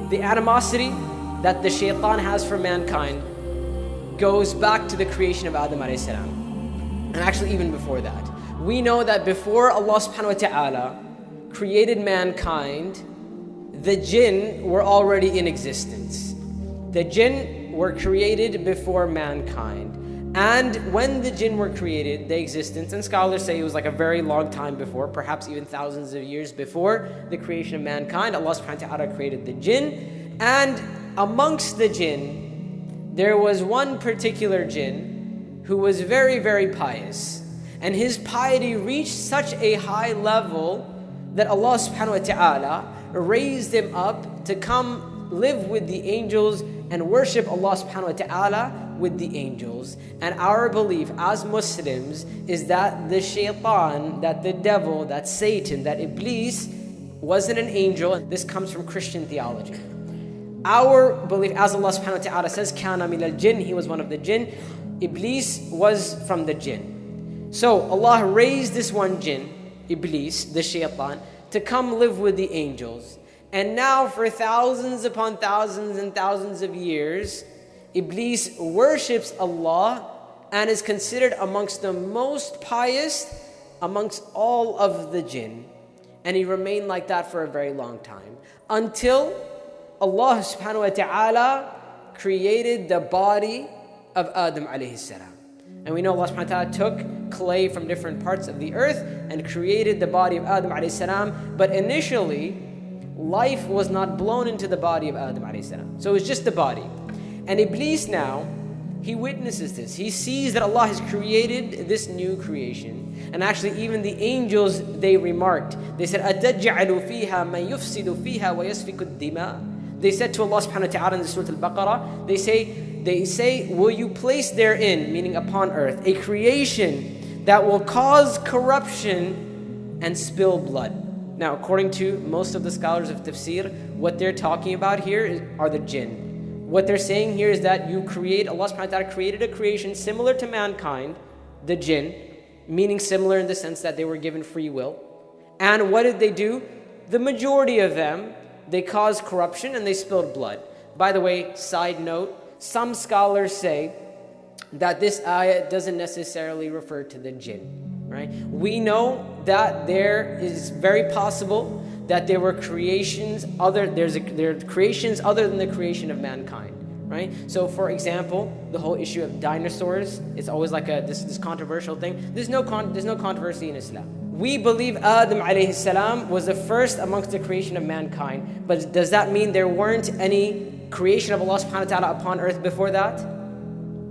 The animosity that the shaitan has for mankind goes back to the creation of Adam alayhi salam. And actually even before that. We know that before Allah subhanahu wa ta'ala created mankind, the jinn were already in existence. The jinn were created before mankind. And when the jinn were created, their existence, and scholars say it was like a very long time before, perhaps even thousands of years before the creation of mankind, Allah subhanahu wa ta'ala created the jinn. And amongst the jinn, there was one particular jinn who was very, very pious. And his piety reached such a high level that Allah subhanahu wa ta'ala raised him up to come live with the angels and worship Allah subhanahu wa ta'ala with the angels. And our belief as Muslims is that the shaitan, that the devil, that Satan, that Iblis wasn't an angel. This comes from Christian theology. Our belief, as Allah subhanahu wa ta'ala says, kana min al-jinn, he was one of the jinn. Iblis was from the jinn. So Allah raised this one jinn, Iblis, the shaitan, to come live with the angels. And now for thousands upon thousands and thousands of years, Iblis worships Allah and is considered amongst the most pious amongst all of the jinn. And he remained like that for a very long time. Until Allah subhanahu wa ta'ala created the body of Adam alayhi salam. And we know Allah subhanahu wa ta'ala took clay from different parts of the earth and created the body of Adam alayhi salam. But initially, life was not blown into the body of Adam alayhi salam. So it was just the body. And Iblis now, he witnesses this. He sees that Allah has created this new creation. And actually even the angels, they remarked. They said, أَتَجْعَلُ فِيهَا مَنْ يُفْسِدُ فِيهَا وَيَسْفِكُ الدِّمَاءِ. They said to Allah subhanahu wa ta'ala in the Surah Al-Baqarah, they say, will you place therein, meaning upon earth, a creation that will cause corruption and spill blood? Now, according to most of the scholars of tafsir, what they're talking about here are the jinn. What they're saying here is that Allah subhanahu wa ta'ala created a creation similar to mankind, the jinn, meaning similar in the sense that they were given free will. And what did they do? The majority of them, they caused corruption and they spilled blood. By the way, side note, some scholars say that this ayah doesn't necessarily refer to the jinn, right? We know that there is very possible that there were creations there are creations other than the creation of mankind, right? So for example, the whole issue of dinosaurs, it's always like this controversial thing. There's no controversy in Islam. We believe Adam alayhi salam was the first amongst the creation of mankind, but does that mean there weren't any creation of Allah subhanahu wa ta'ala upon earth before that?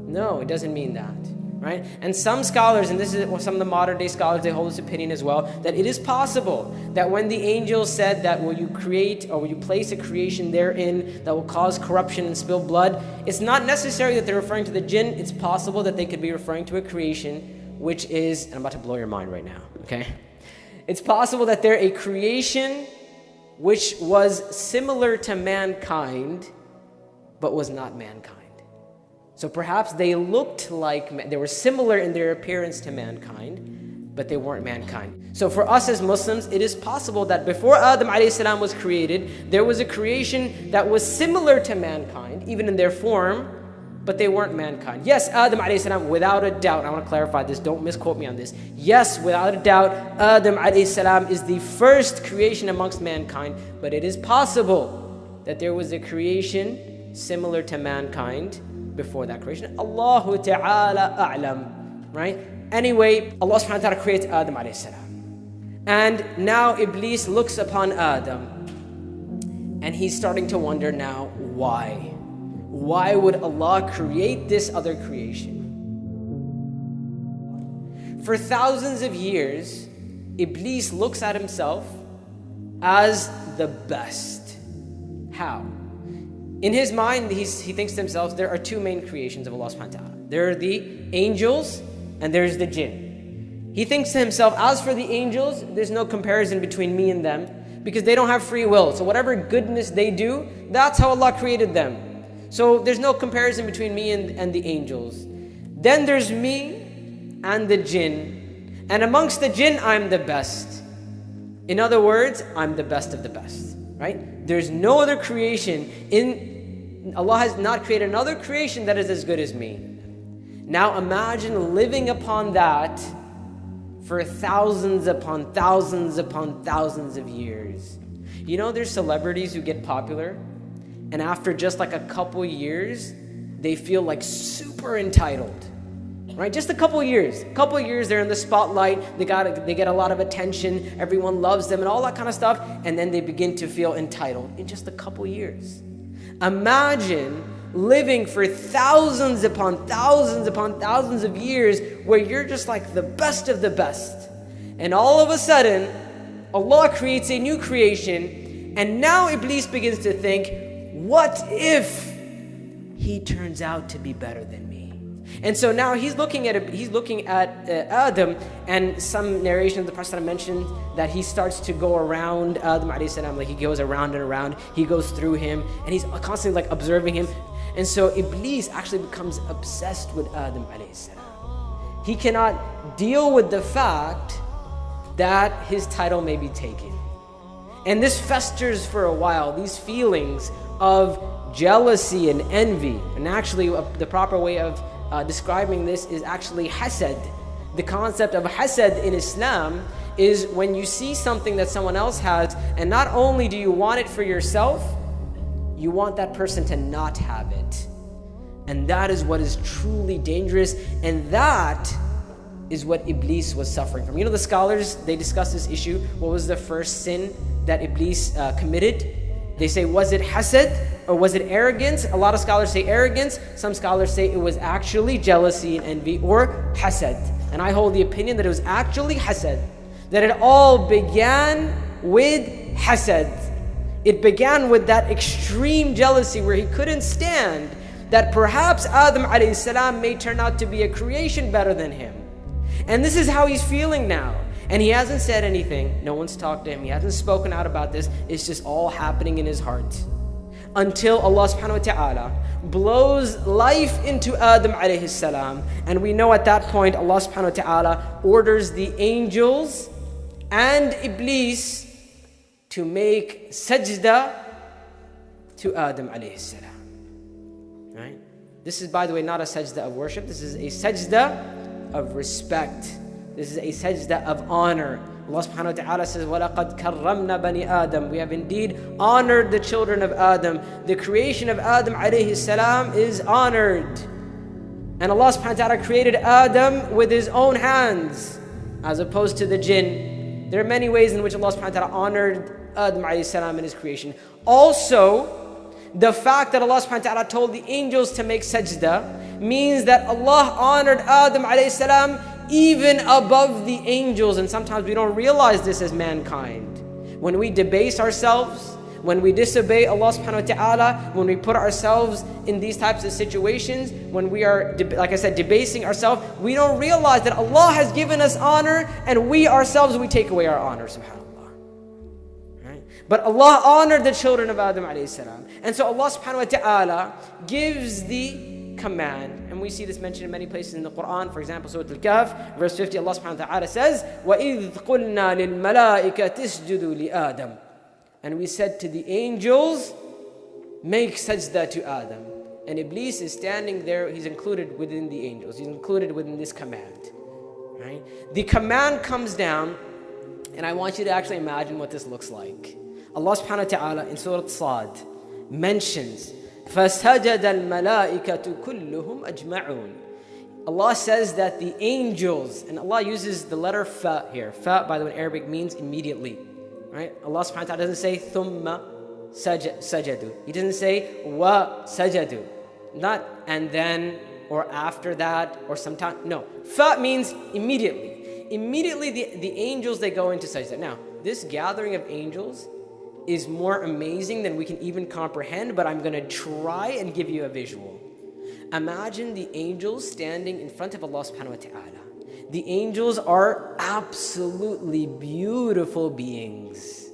No, it doesn't mean that. Right? And some scholars, and this is some of the modern day scholars, they hold this opinion as well, that it is possible that when the angels said that will you create or will you place a creation therein that will cause corruption and spill blood, it's not necessary that they're referring to the jinn. It's possible that they could be referring to a creation which is, and I'm about to blow your mind right now, okay? It's possible that they're a creation which was similar to mankind but was not mankind. So perhaps they looked like, they were similar in their appearance to mankind, but they weren't mankind. So for us as Muslims, it is possible that before Adam alayhi salam was created, there was a creation that was similar to mankind, even in their form, but they weren't mankind. Yes, Adam alayhi salam, without a doubt, I want to clarify this, don't misquote me on this. Yes, without a doubt, Adam alayhi salam is the first creation amongst mankind, but it is possible that there was a creation similar to mankind before that creation. Allahu ta'ala a'lam, right? Anyway, Allah subhanahu wa ta'ala creates Adam alayhi salam. And now Iblis looks upon Adam and he's starting to wonder now, why? Why would Allah create this other creation? For thousands of years, Iblis looks at himself as the best. How? In his mind, he thinks to himself, there are two main creations of Allah subhanahu wa ta'ala. There are the angels and there's the jinn. He thinks to himself, as for the angels, there's no comparison between me and them because they don't have free will. So whatever goodness they do, that's how Allah created them. So there's no comparison between me and the angels. Then there's me and the jinn. And amongst the jinn, I'm the best. In other words, I'm the best of the best. right? There's no other creation Allah has not created another creation that is as good as me. Now imagine living upon that for thousands upon thousands upon thousands of years. You know, there's celebrities who get popular, and after just like a couple years, they feel like super entitled, right? Just a couple years, they're in the spotlight, they get a lot of attention, everyone loves them and all that kind of stuff, and then they begin to feel entitled in just a couple years. Imagine living for thousands upon thousands upon thousands of years where you're just like the best of the best. And all of a sudden, Allah creates a new creation, and now Iblis begins to think, what if he turns out to be better than me? And so now he's looking at Adam, and some narration of the Prophet mentioned that he starts to go around Adam alayhi salam, like he goes around and around, he goes through him, and he's constantly like observing him. And so Iblis actually becomes obsessed with Adam alayhi salam. He cannot deal with the fact that his title may be taken. And this festers for a while, these feelings of jealousy and envy. And actually the proper way of describing this is actually hasad. The concept of hasad in Islam is when you see something that someone else has, and not only do you want it for yourself, you want that person to not have it. And that is what is truly dangerous, and that is what Iblis was suffering from. You know, the scholars, they discuss this issue. What was the first sin that Iblis committed? They say, was it hasad or was it arrogance? A lot of scholars say arrogance. Some scholars say it was actually jealousy and envy, or hasad. And I hold the opinion that it was actually hasad. That it all began with hasad. It began with that extreme jealousy where he couldn't stand that perhaps Adam alayhi salam may turn out to be a creation better than him. And this is how he's feeling now. And he hasn't said anything. No one's talked to him. He hasn't spoken out about this. It's just all happening in his heart. Until Allah subhanahu wa ta'ala blows life into Adam alayhi salam. And we know at that point Allah subhanahu wa ta'ala orders the angels and Iblis to make sajda to Adam alayhi salam. Right? This is, by the way, not a sajda of worship. This is a sajda of respect. This is a sajda of honor. Allah subhanahu wa ta'ala says, وَلَقَدْ كَرَّمْنَا بَنِي آدَمَ. We have indeed honored the children of Adam. The creation of Adam alayhi salam is honored. And Allah subhanahu wa ta'ala created Adam with his own hands, as opposed to the jinn. There are many ways in which Allah subhanahu wa ta'ala honored Adam alayhi salam in his creation. Also, the fact that Allah subhanahu wa ta'ala told the angels to make sajda means that Allah honored Adam alayhi salam even above the angels. And sometimes we don't realize this as mankind. When we debase ourselves, when we disobey Allah subhanahu wa ta'ala, when we put ourselves in these types of situations, when we are, like I said, debasing ourselves, we don't realize that Allah has given us honor, and we ourselves, we take away our honor, subhanAllah. But Allah honored the children of Adam alayhi salam. And so Allah subhanahu wa ta'ala gives the command. And we see this mentioned in many places in the Quran. For example, Surah Al-Kahf, verse 50, Allah subhanahu wa ta'ala says, وَإِذْ قُلْنَا لِلْمَلَائِكَةِ اسْجُدُوا لِآدَمَ. And we said to the angels, make sajda to Adam. And Iblis is standing there. He's included within the angels. He's included within this command. Right? The command comes down, and I want you to actually imagine what this looks like. Allah subhanahu wa ta'ala in Surah Sad mentions, فَسَجَدَ الْمَلَائِكَةُ كُلُّهُمْ أَجْمَعُونَ. Allah says that the angels, and Allah uses the letter fa here. Fa, by the way, in Arabic means immediately. Right? Allah subhanahu wa ta'ala doesn't say ثُمَّ sajadu. He doesn't say wa sajadu. Not and then or after that or sometime. No. Fa means immediately. Immediately the angels, they go into sajda. Now, this gathering of angels is more amazing than we can even comprehend, but I'm going to try and give you a visual. Imagine the angels standing in front of Allah subhanahu wa ta'ala. The angels are absolutely beautiful beings,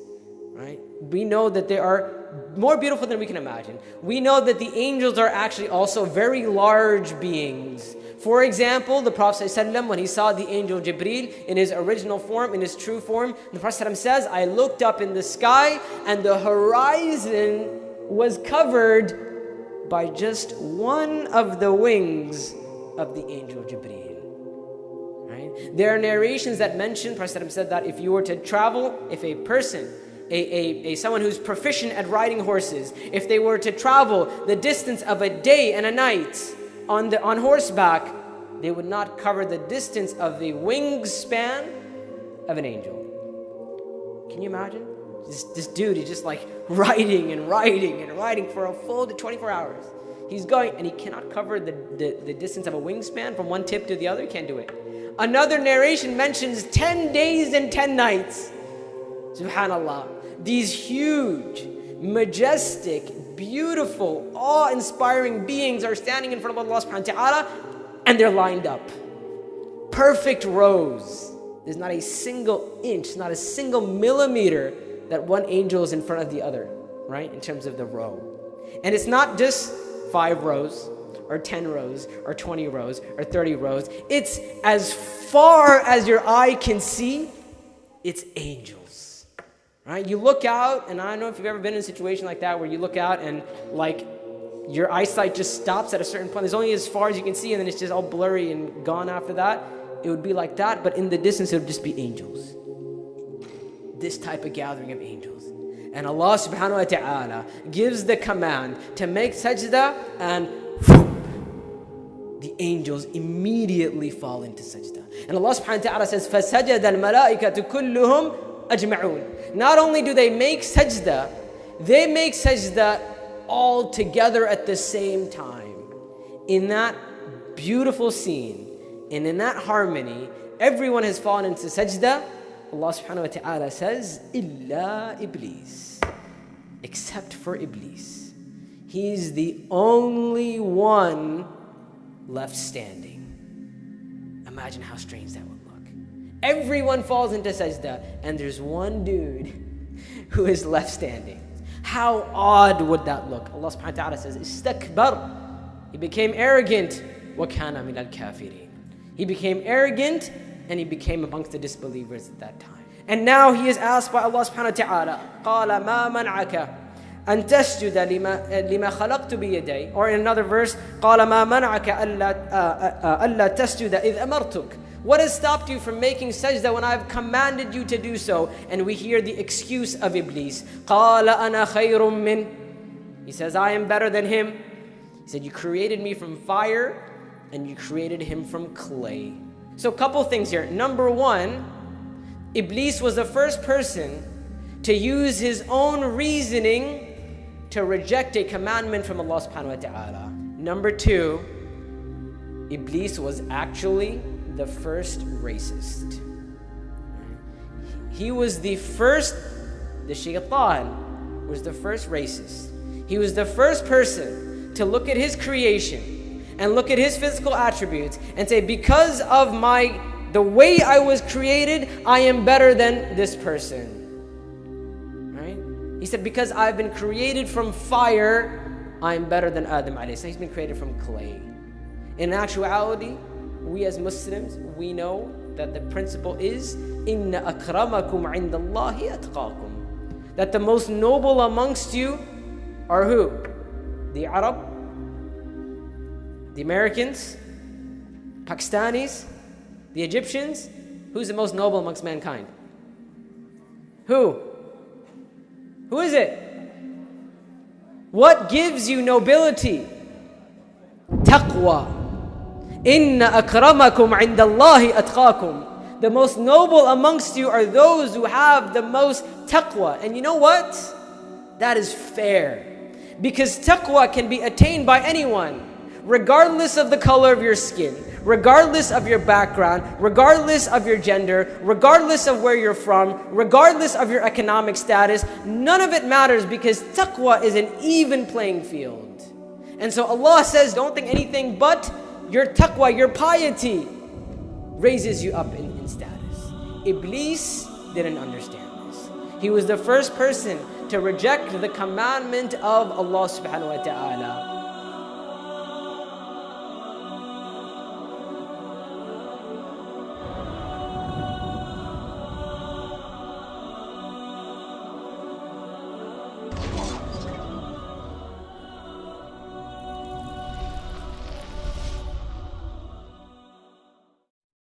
right? We know that they are more beautiful than we can imagine. We know that the angels are actually also very large beings, For example, the Prophet ﷺ, when he saw the angel Jibreel in his original form, in his true form, the Prophet ﷺ says, I looked up in the sky and the horizon was covered by just one of the wings of the angel Jibreel. Right? There are narrations that mention, Prophet ﷺ said that if you were to travel, if a person, someone who's proficient at riding horses, if they were to travel the distance of a day and a night on horseback, they would not cover the distance of the wingspan of an angel. Can you imagine? This dude is just like riding and riding and riding for a full 24 hours. He's going and he cannot cover the distance of a wingspan from one tip to the other. He can't do it. Another narration mentions 10 days and 10 nights. Subhanallah. These huge, majestic, beautiful, awe-inspiring beings are standing in front of Allah subhanahu wa ta'ala, and they're lined up. Perfect rows. There's not a single inch, not a single millimeter that one angel is in front of the other, right? In terms of the row. And it's not just 5 rows, or 10 rows, or 20 rows, or 30 rows. It's as far as your eye can see, it's angels. Right? You look out, and I don't know if you've ever been in a situation like that where you look out and like your eyesight just stops at a certain point. There's only as far as you can see, and then it's just all blurry and gone after that. It would be like that, but in the distance it would just be angels. This type of gathering of angels. And Allah subhanahu wa ta'ala gives the command to make sajda, and the angels immediately fall into sajda. And Allah subhanahu wa ta'ala says, فَسَجَدَ الْمَلَائِكَةُ كُلُّهُمْ أجمعون. Not only do they make sajda, they make sajda all together at the same time. In that beautiful scene, and in that harmony, everyone has fallen into sajda. Allah subhanahu wa ta'ala says, إِلَّا إِبْلِيسِ, except for Iblis. He's the only one left standing. Imagine how strange that would look. Everyone falls into sajda, and there's one dude who is left standing. How odd would that look? Allah subhanahu wa ta'ala says, istakbar. He became arrogant. وَكَانَ مِنَ الْكَافِرِينَ. He became arrogant, and he became amongst the disbelievers at that time. And now he is asked by Allah subhanahu wa ta'ala, قَالَ مَا مَنْعَكَ أَن تَسْجُدَ لِمَا خَلَقْتُ بِيَدَيْ. Or in another verse, قَالَ مَا مَنْعَكَ أَلَّا تَسْجُدَ إِذْ أَمَرْتُكَ. What has stopped you from making sajda when I've commanded you to do so? And we hear the excuse of Iblis. قَالَ أَنَا خَيْرٌ مِّنْ. He says, I am better than him. He said, you created me from fire, and you created him from clay. So a couple things here. Number one, Iblis was the first person to use his own reasoning to reject a commandment from Allah subhanahu wa ta'ala. Number two, Iblis was actually the first racist. He was the first, the shaitan was the first racist. He was the first person to look at his creation and look at his physical attributes and say, because of the way I was created, I am better than this person. Right? He said, because I've been created from fire, I am better than Adam alayhi salam. He's been created from clay. In actuality, we as Muslims, we know that the principle is إِنَّ أَكْرَمَكُمْ عِنْدَ اللَّهِ أَتْقَاكُمْ. That the most noble amongst you are who? The Arab, the Americans, Pakistanis, the Egyptians. Who's the most noble amongst mankind? Who? Who is it? What gives you nobility? Taqwa. Inna akramakum indallahi atqakum. The most noble amongst you are those who have the most taqwa. And you know what? That is fair. Because taqwa can be attained by anyone, regardless of the color of your skin, regardless of your background, regardless of your gender, regardless of where you're from, regardless of your economic status. None of it matters, because taqwa is an even playing field. And so Allah says, don't think anything but your taqwa, your piety raises you up in status. Iblis didn't understand this. He was the first person to reject the commandment of Allah subhanahu wa ta'ala.